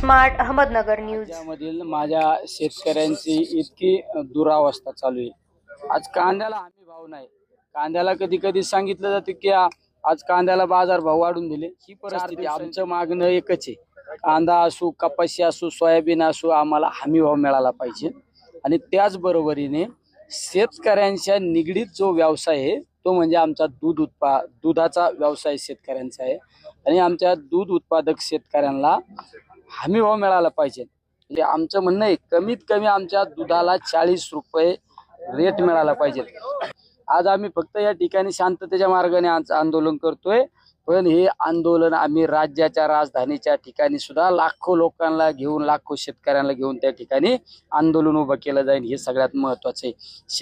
Smart Ahmednagar news. राज्यामधील माझ्या शेतकऱ्यांची इतकी दुरावस्था चालू आहे. आज कांद्याला हमी भाव नाही. कांद्याला कधी कधी सांगितलं जातं की आज कांद्याला बाजार भाव वाढून दिले. ही परिस्थिती. आमचं मागणं एकच आहे, कांदा असो, कपाशी असो, सोयाबीन असो, आम्हाला हमी भाव मिळाला पाहिजे. आणि त्याचबरोबरीने शेतकऱ्यांच्या निगडीत जो व्यवसाय आहे तो म्हणजे आमचा दुधाचा व्यवसाय शेतकऱ्यांचा आहे. आणि आमच्या दूध उत्पादक शेतकऱ्यांना हमी भाव मिळाला पाहिजे. म्हणजे आमचं म्हणणं आहे, कमीत कमी आमच्या दुधाला 40 रुपये रेट मिळाला पाहिजे. आज आम्ही फक्त या ठिकाणी शांततेच्या मार्गाने आंदोलन करतोय, पण हे आंदोलन आम्ही राज्याच्या राजधानीच्या ठिकाणी सुद्धा लाखो लोकांना घेऊन, लाखो शेतकऱ्यांना घेऊन त्या ठिकाणी आंदोलन उभं केलं जाईल. हे सगळ्यात महत्वाचं आहे.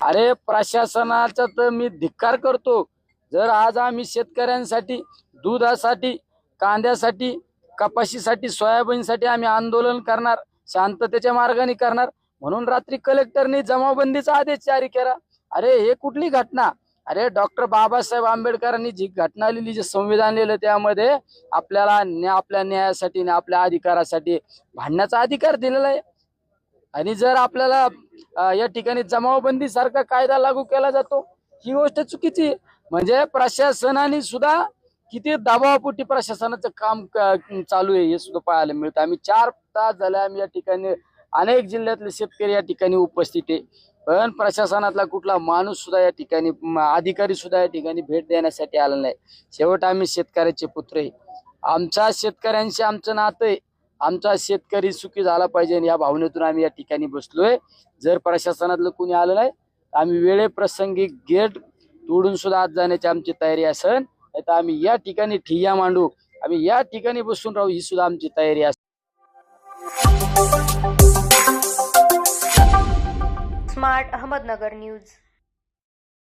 अरे प्रशासनाचा तर मी धिक्कार करतो. जर आज आम्ही शेतकऱ्यांसाठी, दुधासाठी, कांद्यासाठी, कपाशीसाठी, सोयाबीनसाठी आम्ही आंदोलन करणार, शांततेच्या मार्गाने करणार, म्हणून रात्री कलेक्टरने जमावबंदीचा आदेश जारी केला. अरे हे कुठली घटना? अरे डॉक्टर बाबासाहेब आंबेडकरांनी जी घटना लिहिली, जे संविधान लिहिलं, त्यामध्ये आपल्याला आपल्या न्यायासाठी, आपल्या अधिकारासाठी भांडण्याचा अधिकार दिलेला आहे. आणि जर आपल्याला या ठिकाणी जमावबंदी सारखा कायदा लागू केला जातो, ही गोष्ट चुकीची आहे. म्हणजे प्रशासनाने सुद्धा किती दबावापोटी प्रशासनाचं काम चालू आहे हे सुद्धा पाहायला मिळतं. आम्ही 4 तास झाले आम्ही या ठिकाणी, अनेक जिल्ह्यातले शेतकरी या ठिकाणी उपस्थित आहे, पण प्रशासनातला कुठला माणूस सुद्धा या ठिकाणी, अधिकारी सुद्धा या ठिकाणी भेट देण्यासाठी आला नाही. शेवट आम्ही शेतकऱ्याचे पुत्र आहे. आमच्या शेतकऱ्यांशी आमचं नातं आहे. आमचा शेतकरी सुखी झाला पाहिजे या भावनेतून आम्ही या ठिकाणी बसलोय. जर प्रशासनातलं कोणी आलं नाही, आम्ही वेळेप्रसंगी गेट तोडून सुद्धा आत जाण्याची आमची तयारी असेल. तर आम्ही या ठिकाणी ठिय्या मांडू, आम्ही या ठिकाणी बसून राहू, ही सुद्धा आमची तयारी असेल. Smart Ahmednagar news.